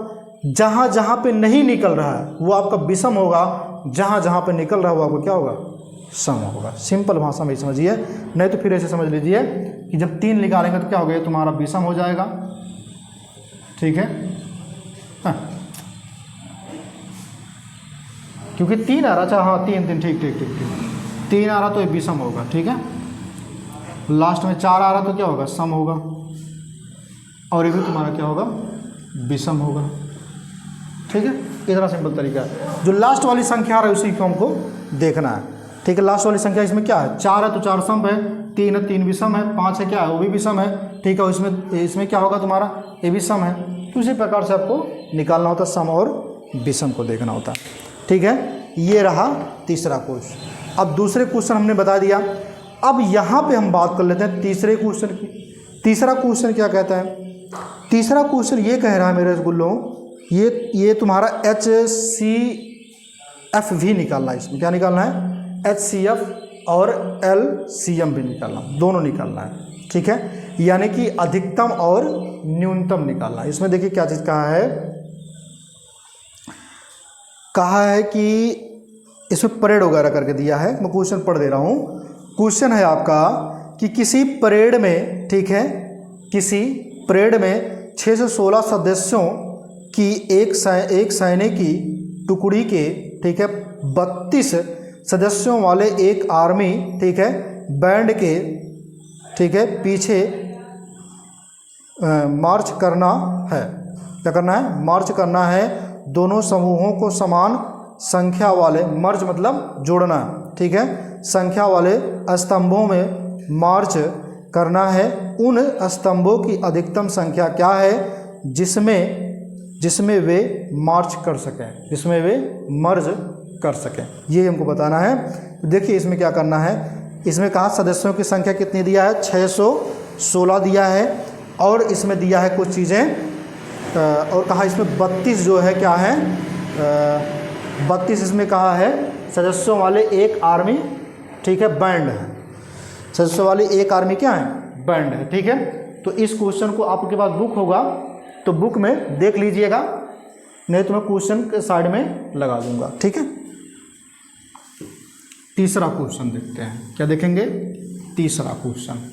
जहाँ जहाँ पे नहीं निकल रहा है वो आपका विषम होगा, जहाँ जहाँ पे निकल रहा है वो आपका क्या होगा, सम होगा। सिंपल भाषा में समझिए, नहीं तो फिर ऐसे समझ लीजिए कि जब 3 निकालेंगे तो क्या हो गया, तुम्हारा विषम हो जाएगा। ठीक है, हाँ, क्योंकि 3 आ रहा, अच्छा हाँ 3 ठीक 3 आ रहा तो ये विषम होगा, ठीक है। लास्ट में 4 आ रहा तो क्या होगा, सम होगा, और ये भी तुम्हारा क्या होगा, विषम होगा, ठीक है। इतना सिंपल तरीका है। जो लास्ट वाली संख्या आ रही है उसी को हमको देखना है, ठीक है। लास्ट वाली संख्या इसमें क्या है, 4 है तो 4 सम है, 3 है 3 विषम है, 5 है क्या है वो भी विषम है, ठीक है। इसमें क्या होगा तुम्हारा, ये भी सम है। तो इसी प्रकार से आपको निकालना होता है, सम और विषम को देखना होता है, ठीक है। ये रहा तीसरा क्वेश्चन। अब दूसरे क्वेश्चन हमने बता दिया। अब यहाँ पे हम बात कर लेते हैं तीसरे क्वेश्चन की। तीसरा क्वेश्चन क्या कहता है, तीसरा क्वेश्चन ये कह रहा है मेरे रसगुल्लों, ये तुम्हारा HCF भी निकालना है। इसमें क्या निकालना है, HCF और LCM भी निकालना, दोनों निकालना है, ठीक है। यानी कि अधिकतम और न्यूनतम निकालना है। इसमें देखिए क्या चीज़ कहा है कि इसमें परेड वगैरह करके दिया है। मैं क्वेश्चन पढ़ दे रहा हूँ। क्वेश्चन है आपका कि किसी परेड में, ठीक है, किसी परेड में 6 से 16 सदस्यों की एक सैनिकी टुकड़ी के, ठीक है, 32 सदस्यों वाले एक आर्मी, ठीक है, बैंड के, ठीक है, पीछे मार्च करना है। क्या करना है, मार्च करना है। दोनों समूहों को समान संख्या वाले, मर्ज मतलब जोड़ना, ठीक है, संख्या वाले स्तंभों में मार्च करना है। उन स्तंभों की अधिकतम संख्या क्या है जिसमें वे मार्च कर सकें, जिसमें वे मर्ज कर सकें, ये हमको बताना है। देखिए इसमें क्या करना है, इसमें कहा सदस्यों की संख्या कितनी दिया है, 616 दिया है, और इसमें दिया है कुछ चीज़ें और कहा इसमें 32 जो है क्या है, 32 इसमें कहा है सदस्यों वाले एक आर्मी, ठीक है, बैंड है। सदस्यों वाली एक आर्मी क्या है, बैंड है, ठीक है। तो इस क्वेश्चन को आपके पास बुक होगा तो बुक में देख लीजिएगा, नहीं तो मैं क्वेश्चन के साइड में लगा दूंगा, ठीक है। तीसरा क्वेश्चन देखते हैं, क्या देखेंगे, तीसरा क्वेश्चन।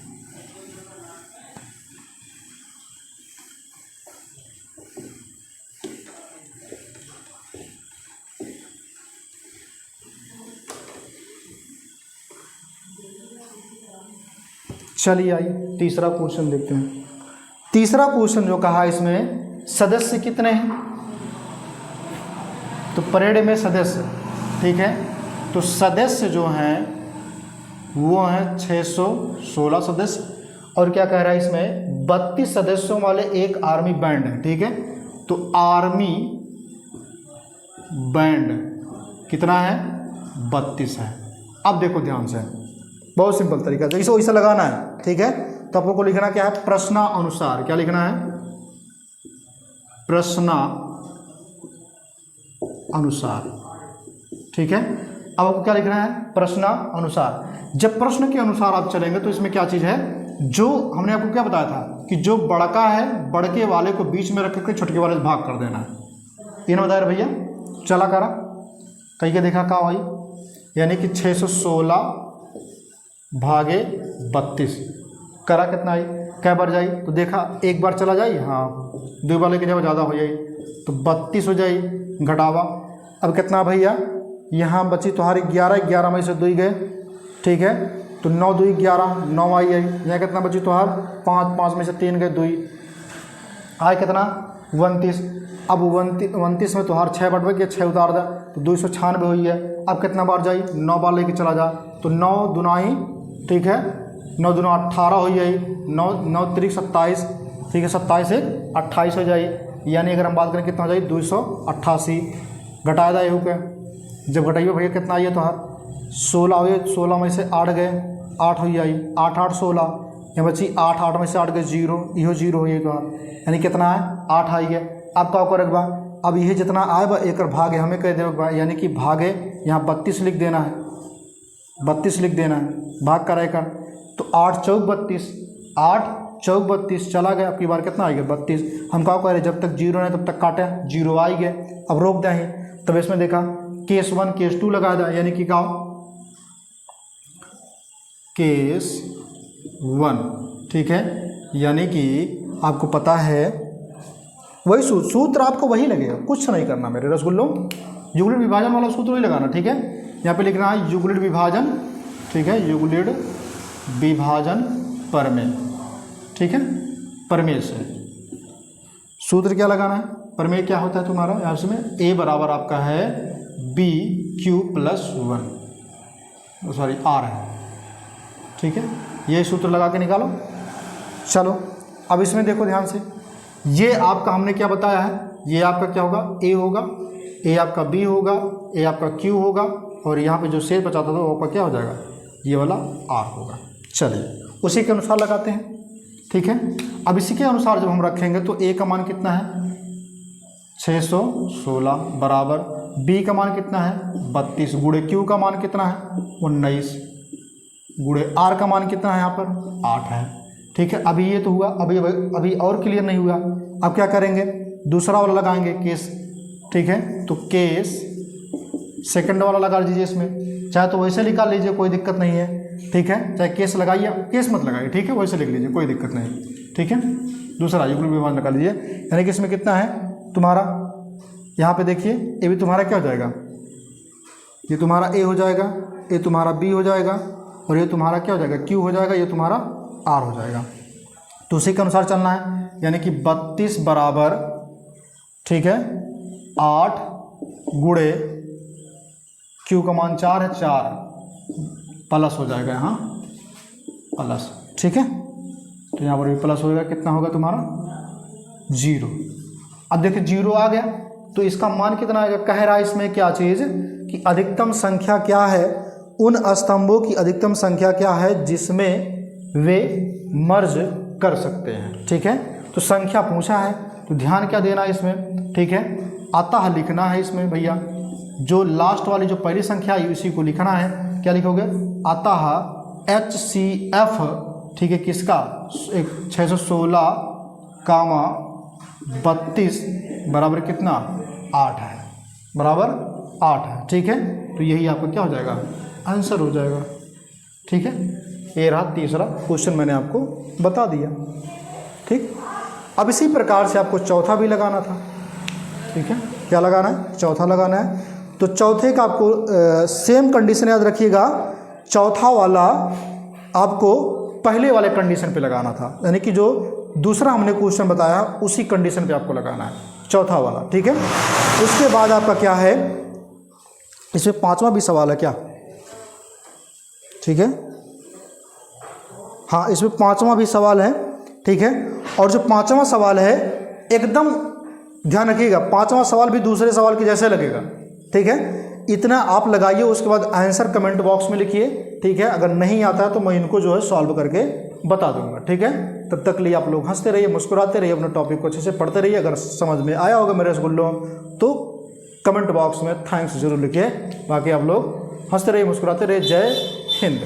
चलिए आइए तीसरा क्वेश्चन देखते हैं। तीसरा क्वेश्चन जो कहा इसमें सदस्य कितने हैं, तो परेड में सदस्य, ठीक है, तो सदस्य जो हैं वो हैं 616 सदस्य, और क्या कह रहा है इसमें 32 सदस्यों वाले एक आर्मी बैंड है, ठीक है। तो आर्मी बैंड कितना है, 32 है। अब देखो ध्यान से, बहुत सिंपल तरीका है, जैसे वैसा लगाना है, ठीक है। तो आपको लिखना क्या है, प्रश्नानुसार, क्या लिखना है, प्रश्नानुसार, ठीक है। अब आपको क्या लिखना है, प्रश्नानुसार। जब प्रश्न के अनुसार आप चलेंगे तो इसमें क्या चीज़ है, जो हमने आपको क्या बताया था कि जो बड़का है बड़के वाले को बीच में रख के छोटके वाले से भाग कर देना है, ये ना बताया भैया, चला करा कहीं के देखा का भाई, यानी कि 616 भागे 32 करा कितना आई, कै बार जाई, तो देखा एक बार चला जाई, हाँ 2 बार लेके जाओ ज़्यादा हो जाए तो 32 हो जाए, घटावा। अब कितना भैया, यहाँ बची तुम्हारी 11 में से 2 गए, ठीक है, तो 9 2 11, 9 आई। यहाँ कितना बची तुम्हार, 5 में से 3 गए, 2 आए, कितना 29। अब 29 में तुम्हार 6 बट गया, 6 उतार दे तो 296 हुई है। अब कितना बार जाई, 9 बार लेके चला जा, तो 9 दुनाई, ठीक है, 9 दूना 18 हो जाए, 9 3 27, ठीक है, 27 1 28 हो जाए। यानी अगर हम बात करें कितना हो जाए, 288 घटाया था यू के, जब घटाइए भैया कितना आइए तो 16 हुए, 16 में से 8 गए, 8 हो जाए, 8 8 16, यहाँ बची 8 में से 8 गए 0, इहो 0 हो जाए तो यानी कितना है, 8 आई है। अब क्या करे बा, अब ये जितना आए बा एक भागे हमें कह दे, यानी कि भागे यहाँ 32 लिख देना है, 32 लिख देना है, भाग कर कर, तो 8 चौक 32, 8 चौक 32 चला गया। आपकी बार कितना आएगा, 32। हम क्या कह रहे, जब तक 0 नहीं तब तक काटे, 0 आई गए। अब रोक दें, तब इसमें देखा केस 1 केस 2 लगा था, यानी कि क्या, केस 1, ठीक है, यानी कि आपको पता है वही सूत्र आपको वही लगेगा, कुछ नहीं करना मेरे रसगुल्लों, यूक्लिड विभाजन वाला सूत्र ही लगाना, ठीक है। यहाँ पे लिखना है यूक्लिड विभाजन, ठीक है, यूक्लिड विभाजन प्रमेय, ठीक है, प्रमेय से सूत्र क्या लगाना है, प्रमेय क्या होता है तुम्हारा यहाँ से में ए बराबर आपका है B Q plus 1, sorry R है, ठीक है। ये सूत्र लगा के निकालो। चलो अब इसमें देखो ध्यान से, ये आपका हमने क्या बताया है, ये आपका क्या होगा, ए होगा, ए आपका बी होगा, ए आपका क्यू होगा, और यहाँ पे जो शेष बचाता था वो आपका क्या हो जाएगा, ये वाला आर होगा। चलिए उसी के अनुसार लगाते हैं, ठीक है। अब इसी के अनुसार जब हम रखेंगे तो ए का मान कितना है 616 बराबर बी का मान कितना है 32 गुणे क्यू का मान कितना है 19 गुणे आर का मान कितना है यहाँ पर 8 है, ठीक है। अभी ये तो हुआ, अभी और क्लियर नहीं हुआ। अब क्या करेंगे, दूसरा वाला लगाएंगे केस, ठीक है। तो केस सेकंड वाला लगा लीजिए इसमें, चाहे तो वैसे निकाल लीजिए, कोई दिक्कत नहीं है, ठीक है। चाहे केस लगाइए, केस मत लगाइए, ठीक है, वैसे लिख लीजिए, कोई दिक्कत नहीं, ठीक है। दूसरा यूक्लिड विभाजन निकाल लीजिए, यानी कि इसमें कितना है तुम्हारा, यहाँ पे देखिए ये भी तुम्हारा क्या हो जाएगा, ये तुम्हारा ए हो जाएगा, ये तुम्हारा बी हो जाएगा, और ये तुम्हारा क्या हो जाएगा क्यू हो जाएगा, ये तुम्हारा आर हो जाएगा। तो उसी के अनुसार चलना है, यानी कि 32 बराबर, ठीक है, 8 गुणे क्यू का मान 4 है, 4 प्लस हो जाएगा यहाँ प्लस, ठीक है। तो यहाँ पर भी प्लस होगा, कितना होगा तुम्हारा 0। अब देखिए 0 आ गया तो इसका मान कितना आएगा, कह रहा है इसमें क्या चीज़ कि अधिकतम संख्या क्या है, उन स्तंभों की अधिकतम संख्या क्या है जिसमें वे मर्ज कर सकते हैं, ठीक है। तो संख्या पूछा है तो ध्यान क्या देना है इसमें, ठीक है, अतः लिखना है इसमें भैया, जो लास्ट वाली जो पहली संख्या है उसी को लिखना है, क्या लिखोगे, अतः HCF, ठीक है, किसका 616 कामा 32 बराबर कितना 8 है, बराबर 8 है, ठीक है। तो यही आपका क्या हो जाएगा, आंसर हो जाएगा, ठीक है। ये रहा तीसरा क्वेश्चन, मैंने आपको बता दिया, ठीक। अब इसी प्रकार से आपको चौथा भी लगाना था, ठीक है। क्या लगाना है, चौथा लगाना है। तो चौथे का आपको सेम कंडीशन याद रखिएगा, चौथा वाला आपको पहले वाले कंडीशन पे लगाना था, यानी कि जो दूसरा हमने क्वेश्चन बताया उसी कंडीशन पे आपको लगाना है, चौथा वाला, ठीक है। उसके बाद आपका क्या है, इसमें पांचवा भी सवाल है क्या, ठीक है, हाँ इसमें पांचवा भी सवाल है, ठीक है। और जो पांचवा सवाल है एकदम ध्यान रखिएगा, पांचवा सवाल भी दूसरे सवाल के जैसे लगेगा, ठीक है। इतना आप लगाइए, उसके बाद आंसर कमेंट बॉक्स में लिखिए, ठीक है। अगर नहीं आता है तो मैं इनको जो है सॉल्व करके बता दूंगा, ठीक है। तब तक लिए आप लोग हंसते रहिए, मुस्कुराते रहिए, अपने टॉपिक को अच्छे से पढ़ते रहिए। अगर समझ में आया होगा मेरे रसगुल्लों तो कमेंट बॉक्स में थैंक्स जरूर लिखिए। बाकी आप लोग हंसते रहिए, मुस्कुराते रहिए। जय हिंद।